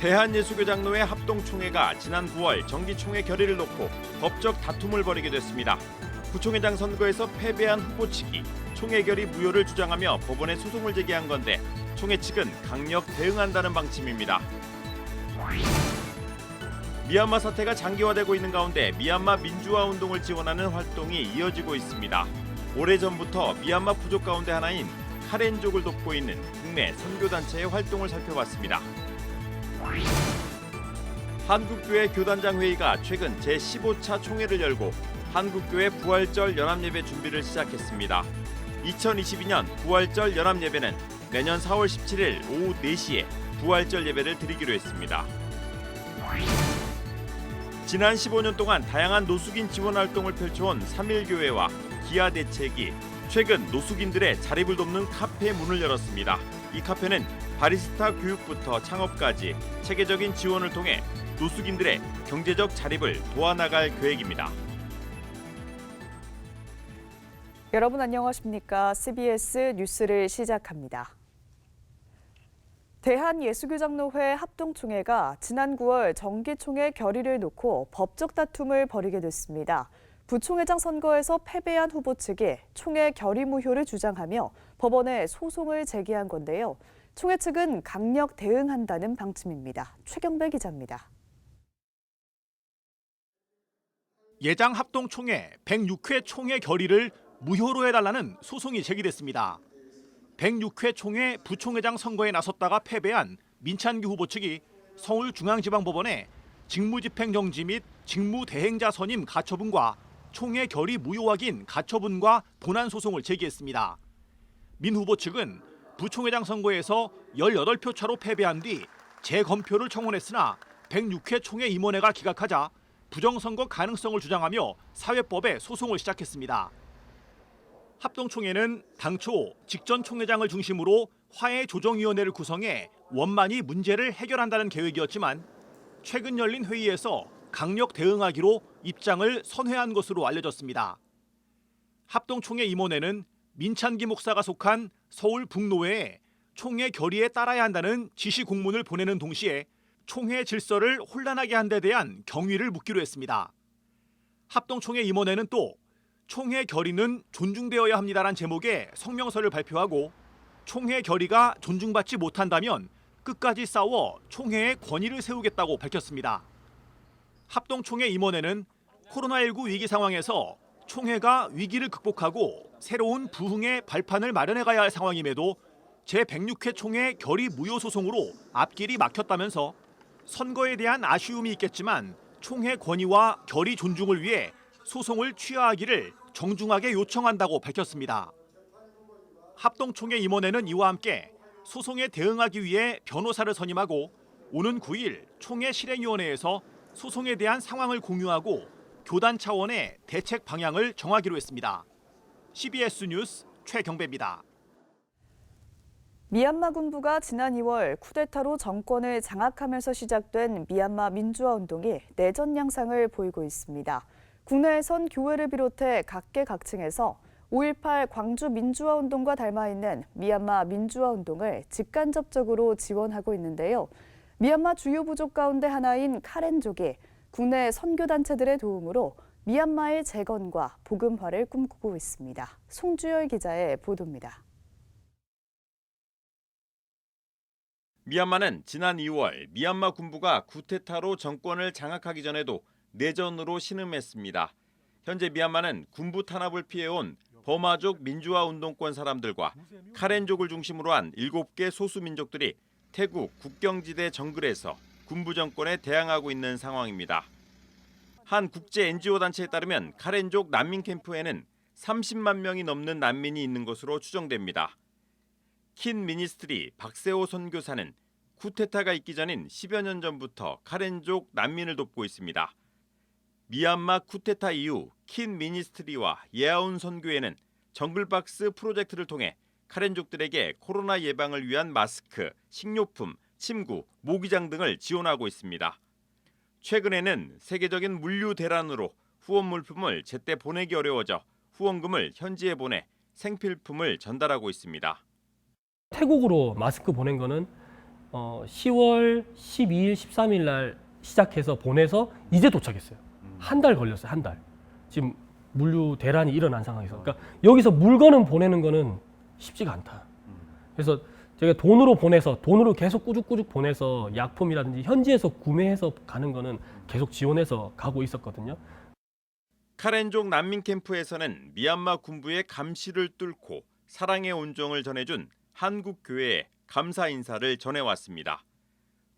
대한예수교장로회 합동총회가 지난 9월 정기총회 결의를 놓고 법적 다툼을 벌이게 됐습니다. 부총회장 선거에서 패배한 후보 측이 총회 결의 무효를 주장하며 법원에 소송을 제기한 건데 총회 측은 강력 대응한다는 방침입니다. 미얀마 사태가 장기화되고 있는 가운데 미얀마 민주화 운동을 지원하는 활동이 이어지고 있습니다. 오래전부터 미얀마 부족 가운데 하나인 카렌족을 돕고 있는 국내 선교단체의 활동을 살펴봤습니다. 한국교회 교단장 회의가 최근 제15차 총회를 열고 한국교회 부활절 연합예배 준비를 시작했습니다. 2022년 부활절 연합예배는 내년 4월 17일 오후 4시에 부활절 예배를 드리기로 했습니다. 지난 15년 동안 다양한 노숙인 지원 활동을 펼쳐온 3.1교회와 기아대책이 최근 노숙인들의 자립을 돕는 카페 문을 열었습니다. 이 카페는 바리스타 교육부터 창업까지 체계적인 지원을 통해 노숙인들의 경제적 자립을 도와나갈 계획입니다. 여러분 안녕하십니까? CBS 뉴스를 시작합니다. 대한예수교장로회 합동총회가 지난 9월 정기총회 결의를 놓고 법적 다툼을 벌이게 됐습니다. 부총회장 선거에서 패배한 후보 측이 총회 결의 무효를 주장하며 법원에 소송을 제기한 건데요. 총회 측은 강력 대응한다는 방침입니다. 최경배 기자입니다. 예장 합동총회 106회 총회 결의를 무효로 해달라는 소송이 제기됐습니다. 106회 총회 부총회장 선거에 나섰다가 패배한 민찬기 후보 측이 서울중앙지방법원에 직무집행정지 및 직무대행자 선임 가처분과 총회 결의 무효 확인 가처분과 본안 소송을 제기했습니다. 민 후보 측은 부총회장 선거에서 18표 차로 패배한 뒤 재검표를 청원했으나 106회 총회 임원회가 기각하자 부정선거 가능성을 주장하며 사회법에 소송을 시작했습니다. 합동총회는 당초 직전 총회장을 중심으로 화해조정위원회를 구성해 원만히 문제를 해결한다는 계획이었지만 최근 열린 회의에서 강력 대응하기로 입장을 선회한 것으로 알려졌습니다. 합동총회 임원회는 민찬기 목사가 속한 서울 북노회에 총회 결의에 따라야 한다는 지시 공문을 보내는 동시에 총회 질서를 혼란하게 한 데 대한 경위를 묻기로 했습니다. 합동총회 임원회는 또 총회 결의는 존중되어야 합니다란 제목의 성명서를 발표하고 총회 결의가 존중받지 못한다면 끝까지 싸워 총회의 권위를 세우겠다고 밝혔습니다. 합동총회 임원회는 코로나19 위기 상황에서 총회가 위기를 극복하고 새로운 부흥의 발판을 마련해 가야 할 상황임에도 제106회 총회 결의 무효 소송으로 앞길이 막혔다면서 선거에 대한 아쉬움이 있겠지만 총회 권위와 결의 존중을 위해 소송을 취하하기를 정중하게 요청한다고 밝혔습니다. 합동총회 임원회는 이와 함께 소송에 대응하기 위해 변호사를 선임하고 오는 9일 총회 실행위원회에서 소송에 대한 상황을 공유하고 교단 차원의 대책 방향을 정하기로 했습니다. CBS 뉴스 최경배입니다. 미얀마 군부가 지난 2월 쿠데타로 정권을 장악하면서 시작된 미얀마 민주화 운동이 내전 양상을 보이고 있습니다. 국내에선 교회를 비롯해 각계각층에서 5.18 광주 민주화 운동과 닮아 있는 미얀마 민주화 운동을 직간접적으로 지원하고 있는데요. 미얀마 주요 부족 가운데 하나인 카렌족이 국내 선교단체들의 도움으로 미얀마의 재건과 복음화를 꿈꾸고 있습니다. 송주열 기자의 보도입니다. 미얀마는 지난 2월 미얀마 군부가 쿠데타로 정권을 장악하기 전에도 내전으로 신음했습니다. 현재 미얀마는 군부 탄압을 피해온 버마족 민주화 운동권 사람들과 카렌족을 중심으로 한 7개 소수민족들이 태국 국경지대 정글에서 군부 정권에 대항하고 있는 상황입니다. 한 국제 NGO 단체에 따르면 카렌족 난민 캠프에는 30만 명이 넘는 난민이 있는 것으로 추정됩니다. 킨 미니스트리 박세호 선교사는 쿠데타가 있기 전인 10여 년 전부터 카렌족 난민을 돕고 있습니다. 미얀마 쿠데타 이후 킨 미니스트리와 예아운 선교회는 정글박스 프로젝트를 통해 카렌족들에게 코로나 예방을 위한 마스크, 식료품, 침구, 모기장 등을 지원하고 있습니다. 최근에는 세계적인 물류 대란으로 후원 물품을 제때 보내기 어려워져 후원금을 현지에 보내 생필품을 전달하고 있습니다. 태국으로 마스크 보낸 거는 10월 12일, 13일 날 시작해서 보내서 이제 도착했어요. 한 달 걸렸어요. 한 달. 지금 물류 대란이 일어난 상황에서. 그러니까 여기서 물건은 보내는 거는 쉽지가 않다. 그래서 제가 돈으로 계속 꾸준히 보내서 약품이라든지 현지에서 구매해서 가는 거는 계속 지원해서 가고 있었거든요. 카렌족 난민 캠프에서는 미얀마 군부의 감시를 뚫고 사랑의 온정을 전해준 한국 교회에 감사 인사를 전해왔습니다.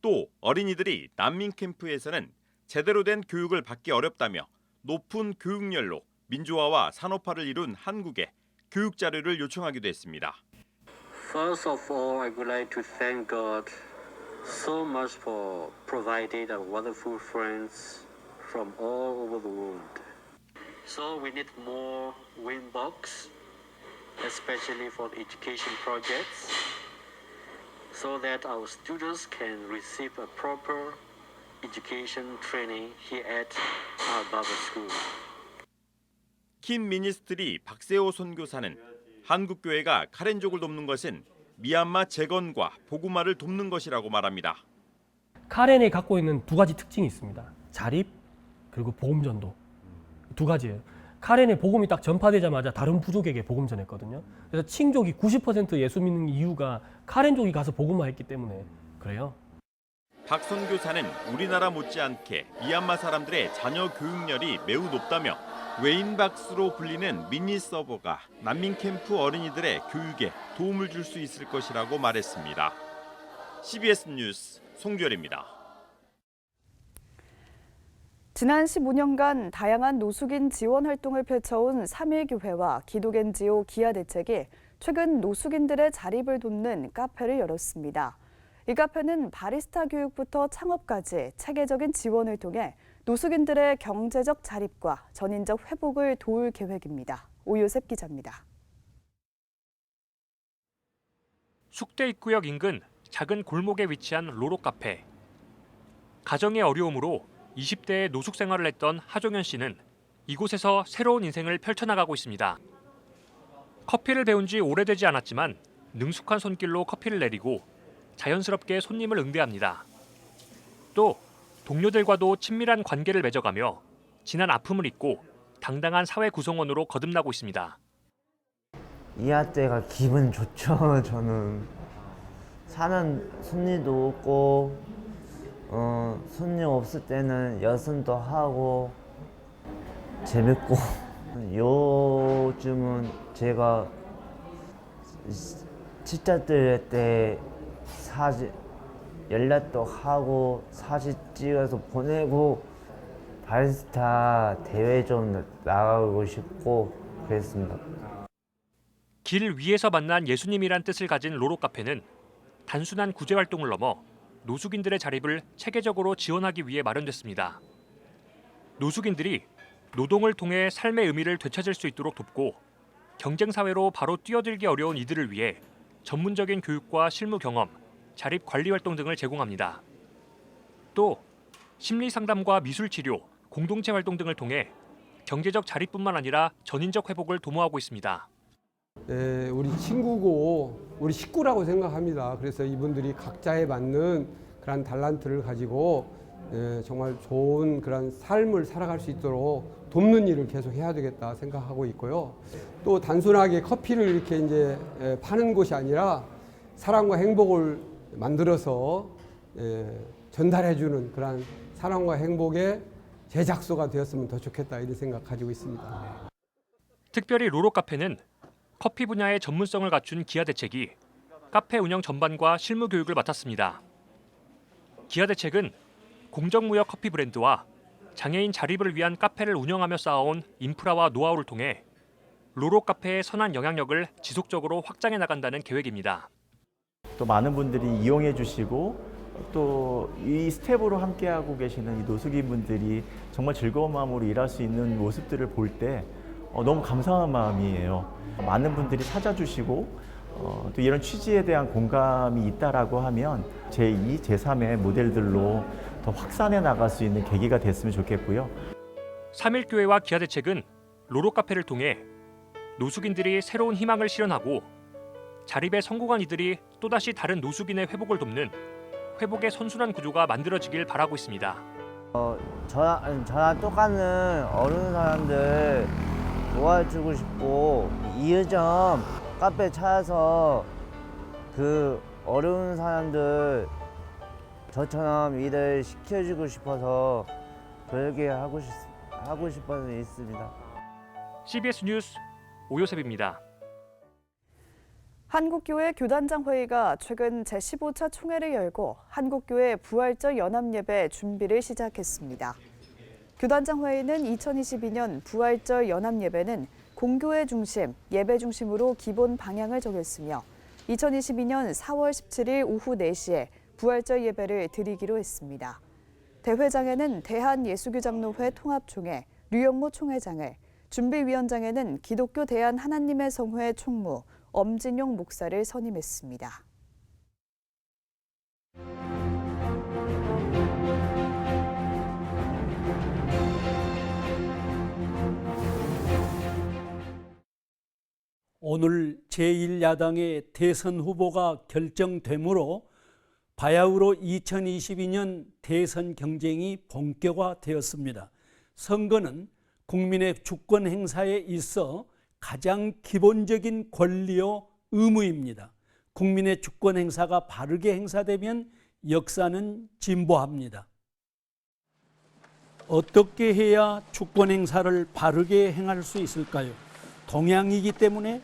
또 어린이들이 난민 캠프에서는 제대로 된 교육을 받기 어렵다며 높은 교육열로 민주화와 산업화를 이룬 한국에 교육 자료를 요청하기도 했습니다. First of all, I would like to thank God so much for providing our wonderful friends from all over the world. So we need more Winbox, especially for education projects, so that our students can receive a proper education training here at our Bible School. 킴 미니스트리 박세호 선교사는 한국 교회가 카렌족을 돕는 것은 미얀마 재건과 복음화를 돕는 것이라고 말합니다. 카렌이 갖고 있는 두 가지 특징이 있습니다. 자립 그리고 복음 전도. 두 가지예요. 카렌의 복음이 딱 전파되자마자 다른 부족에게 복음 전했거든요. 그래서 칭족이 90% 예수 믿는 이유가 카렌족이 가서 복음화했기 때문에 그래요. 박 선교사는 우리나라 못지않게 미얀마 사람들의 자녀 교육열이 매우 높다며 웨인박스로 불리는 미니 서버가 난민 캠프 어린이들의 교육에 도움을 줄 수 있을 것이라고 말했습니다. CBS 뉴스 송주열입니다. 지난 15년간 다양한 노숙인 지원 활동을 펼쳐온 3.1교회와 기독 NGO 기아대책이 최근 노숙인들의 자립을 돕는 카페를 열었습니다. 이 카페는 바리스타 교육부터 창업까지 체계적인 지원을 통해 노숙인들의 경제적 자립과 전인적 회복을 도울 계획입니다. 오요셉 기자입니다. 숙대 입구역 인근 작은 골목에 위치한 로로 카페. 가정의 어려움으로 20대에 노숙 생활을 했던 하종현 씨는 이곳에서 새로운 인생을 펼쳐나가고 있습니다. 커피를 배운 지 오래되지 않았지만 능숙한 손길로 커피를 내리고 자연스럽게 손님을 응대합니다. 또 동료들과도 친밀한 관계를 맺어가며 지난 아픔을 잊고 당당한 사회 구성원으로 거듭나고 있습니다. 이하 때가 기분 좋죠. 저는 사는 손님도 없고 손님 없을 때는 여선도 하고 재밌고 요즘은 제가 친척들 때 사진 연락도 하고 사진 찍어서 보내고 바리스타 대회 좀 나가고 싶고 그랬습니다. 길 위에서 만난 예수님이란 뜻을 가진 로로 카페는 단순한 구제 활동을 넘어 노숙인들의 자립을 체계적으로 지원하기 위해 마련됐습니다. 노숙인들이 노동을 통해 삶의 의미를 되찾을 수 있도록 돕고 경쟁 사회로 바로 뛰어들기 어려운 이들을 위해 전문적인 교육과 실무 경험, 자립 관리 활동 등을 제공합니다. 또 심리 상담과 미술 치료, 공동체 활동 등을 통해 경제적 자립뿐만 아니라 전인적 회복을 도모하고 있습니다. 우리 친구고 우리 식구라고 생각합니다. 그래서 이분들이 각자에 맞는 그런 달란트를 가지고 정말 좋은 그런 삶을 살아갈 수 있도록 돕는 일을 계속 해야 되겠다 생각하고 있고요. 또 단순하게 커피를 이렇게 이제 파는 곳이 아니라 사랑과 행복을 만들어서 전달해주는 그런 사랑과 행복의 제작소가 되었으면 더 좋겠다 이런 생각 가지고 있습니다. 특별히 로로 카페는 커피 분야의 전문성을 갖춘 기아대책이 카페 운영 전반과 실무 교육을 맡았습니다. 기아대책은 공정무역 커피 브랜드와 장애인 자립을 위한 카페를 운영하며 쌓아온 인프라와 노하우를 통해 로로 카페의 선한 영향력을 지속적으로 확장해 나간다는 계획입니다. 또 많은 분들이 이용해 주시고 또 이 스텝으로 함께하고 계시는 이 노숙인 분들이 정말 즐거운 마음으로 일할 수 있는 모습들을 볼 때 너무 감사한 마음이에요. 많은 분들이 찾아주시고 또 이런 취지에 대한 공감이 있다라고 하면 제2, 제3의 모델들로 더 확산해 나갈 수 있는 계기가 됐으면 좋겠고요. 3.1교회와 기아대책은 로로 카페를 통해 노숙인들이 새로운 희망을 실현하고 자립에 성공한 이들이 또다시 다른 노숙인의 회복을 돕는 회복의 선순환 구조가 만들어지길 바라고 있습니다. 저랑 똑같은 어려운 사람들 도와주고 싶고 이의점 카페 찾아서 그 어려운 사람들 저처럼 일을 시켜주고 싶어서 그렇게 하고 싶어서 있습니다. CBS 뉴스 오요셉입니다. 한국교회 교단장 회의가 최근 제15차 총회를 열고 한국교회 부활절 연합예배 준비를 시작했습니다. 교단장 회의는 2022년 부활절 연합예배는 공교회 중심, 예배 중심으로 기본 방향을 정했으며 2022년 4월 17일 오후 4시에 부활절 예배를 드리기로 했습니다. 대회장에는 대한예수교장로회 통합총회, 류영모 총회장을, 준비위원장에는 기독교 대한 하나님의 성회 총무, 엄진용 목사를 선임했습니다. 오늘 제1야당의 대선 후보가 결정되므로 바야흐로 2022년 대선 경쟁이 본격화되었습니다. 선거는 국민의 주권 행사에 있어 가장 기본적인 권리요 의무입니다. 국민의 주권 행사가 바르게 행사되면 역사는 진보합니다. 어떻게 해야 주권 행사를 바르게 행할 수 있을까요? 동양이기 때문에,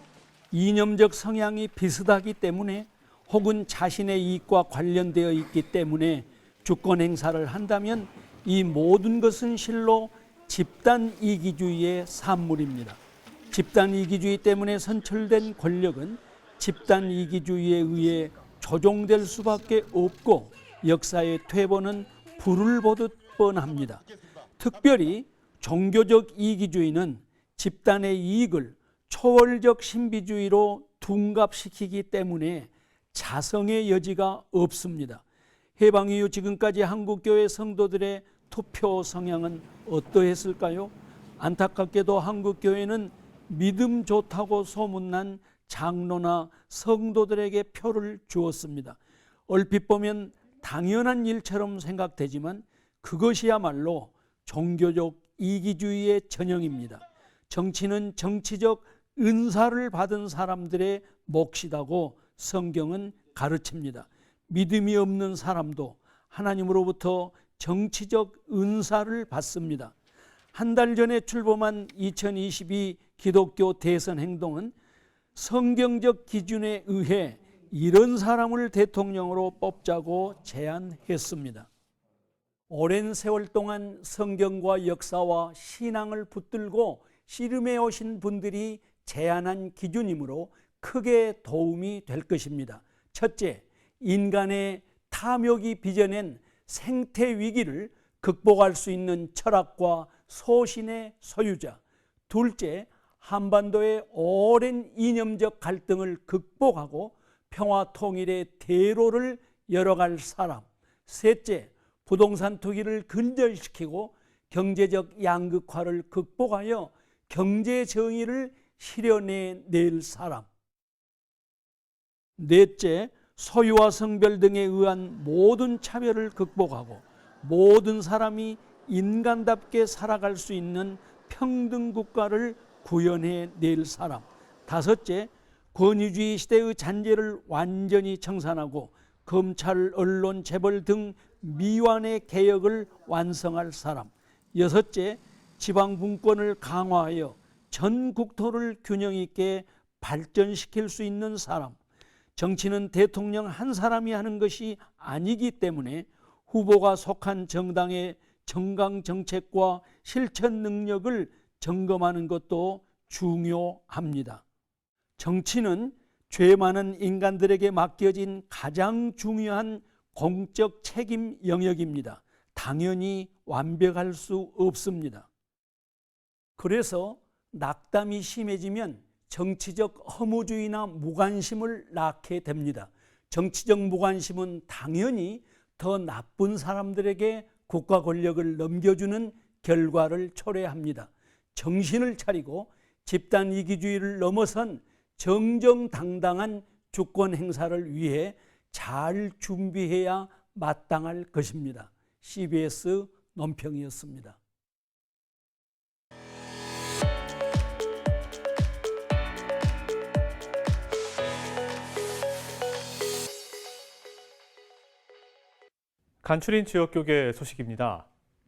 이념적 성향이 비슷하기 때문에, 혹은 자신의 이익과 관련되어 있기 때문에 주권 행사를 한다면 이 모든 것은 실로 집단 이기주의의 산물입니다. 집단 이기주의 때문에 선출된 권력은 집단 이기주의에 의해 조종될 수밖에 없고 역사의 퇴보는 불을 보듯 뻔합니다. 특별히 종교적 이기주의는 집단의 이익을 초월적 신비주의로 둔갑시키기 때문에 자성의 여지가 없습니다. 해방 이후 지금까지 한국교회 성도들의 투표 성향은 어떠했을까요? 안타깝게도 한국교회는 믿음 좋다고 소문난 장로나 성도들에게 표를 주었습니다. 얼핏 보면 당연한 일처럼 생각되지만 그것이야말로 종교적 이기주의의 전형입니다. 정치는 정치적 은사를 받은 사람들의 몫이라고 성경은 가르칩니다. 믿음이 없는 사람도 하나님으로부터 정치적 은사를 받습니다. 한 달 전에 출범한 2022 기독교 대선 행동은 성경적 기준에 의해 이런 사람을 대통령으로 뽑자고 제안했습니다. 오랜 세월 동안 성경과 역사와 신앙을 붙들고 씨름해 오신 분들이 제안한 기준이므로 크게 도움이 될 것입니다. 첫째, 인간의 탐욕이 빚어낸 생태 위기를 극복할 수 있는 철학과 소신의 소유자. 둘째, 한반도의 오랜 이념적 갈등을 극복하고 평화 통일의 대로를 열어갈 사람. 셋째, 부동산 투기를 근절시키고 경제적 양극화를 극복하여 경제 정의를 실현해낼 사람. 넷째, 소유와 성별 등에 의한 모든 차별을 극복하고 모든 사람이 인간답게 살아갈 수 있는 평등 국가를 구현해낼 사람. 다섯째, 권위주의 시대의 잔재를 완전히 청산하고 검찰, 언론, 재벌 등 미완의 개혁을 완성할 사람. 여섯째, 지방분권을 강화하여 전 국토를 균형 있게 발전시킬 수 있는 사람. 정치는 대통령 한 사람이 하는 것이 아니기 때문에 후보가 속한 정당의 정강 정책과 실천 능력을 점검하는 것도 중요합니다. 정치는 죄 많은 인간들에게 맡겨진 가장 중요한 공적 책임 영역입니다. 당연히 완벽할 수 없습니다. 그래서 낙담이 심해지면 정치적 허무주의나 무관심을 낳게 됩니다. 정치적 무관심은 당연히 더 나쁜 사람들에게 국가 권력을 넘겨주는 결과를 초래합니다. 정신을 차리고 집단 이기주의를 넘어선 정정당당한 주권 행사를 위해 잘 준비해야 마땅할 것입니다. CBS 논평이었습니다. 간추린 지역교계 소식입니다.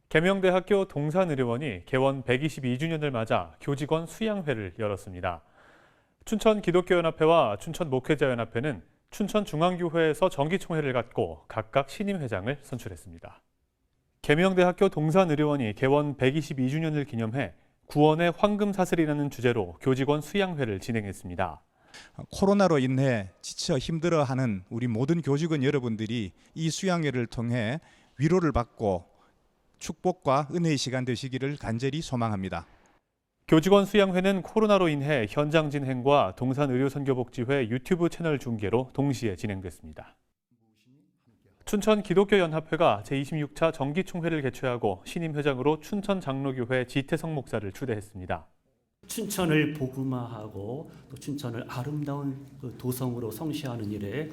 계명대학교 동산의료원이 개원 122주년을 맞아 교직원 수양회를 열었습니다. 춘천기독교연합회와 춘천목회자연합회는 춘천중앙교회에서 정기총회를 갖고 각각 신임회장을 선출했습니다. 계명대학교 동산의료원이 개원 122주년을 기념해 구원의 황금사슬이라는 주제로 교직원 수양회를 진행했습니다. 코로나로 인해 지쳐 힘들어하는 우리 모든 교직원 여러분들이 이 수양회를 통해 위로를 받고 축복과 은혜의 시간 되시기를 간절히 소망합니다. 교직원 수양회는 코로나로 인해 현장 진행과 동산의료선교복지회 유튜브 채널 중계로 동시에 진행됐습니다. 춘천기독교연합회가 제26차 정기총회를 개최하고 신임회장으로 춘천장로교회 지태성 목사를 추대했습니다. 춘천을 복음화하고 또 춘천을 아름다운 도성으로 성시하는 일에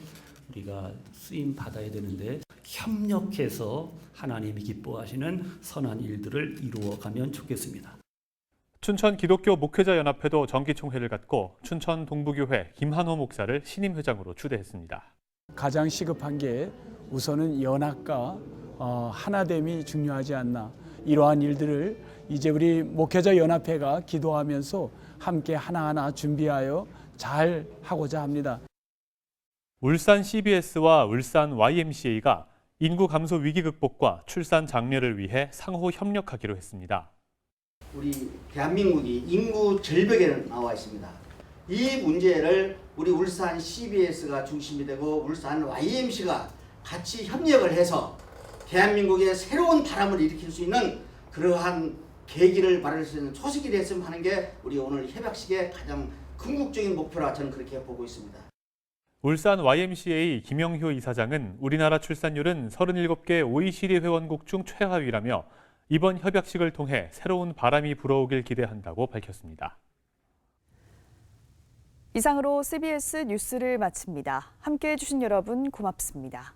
우리가 쓰임 받아야 되는데 협력해서 하나님이 기뻐하시는 선한 일들을 이루어가면 좋겠습니다. 춘천기독교목회자연합회도 정기총회를 갖고 춘천동부교회 김한호 목사를 신임회장으로 추대했습니다. 가장 시급한 게 우선은 연합과 하나됨이 중요하지 않나. 이러한 일들을 이제 우리 목회자연합회가 기도하면서 함께 하나하나 준비하여 잘 하고자 합니다. 울산 CBS와 울산 YMCA가 인구 감소 위기 극복과 출산 장려를 위해 상호 협력하기로 했습니다. 우리 대한민국이 인구 절벽에 나와 있습니다. 이 문제를 우리 울산 CBS가 중심이 되고 울산 YMC가 같이 협력을 해서 대한민국에 새로운 바람을 일으킬 수 있는 그러한 계기를 마련할 수 있는 초석이 됐으면 하는 게 우리 오늘 협약식의 가장 궁극적인 목표라 저는 그렇게 보고 있습니다. 울산 YMCA 김영효 이사장은 우리나라 출산율은 37개 OECD 회원국 중 최하위라며 이번 협약식을 통해 새로운 바람이 불어오길 기대한다고 밝혔습니다. 이상으로 CBS 뉴스를 마칩니다. 함께해 주신 여러분 고맙습니다.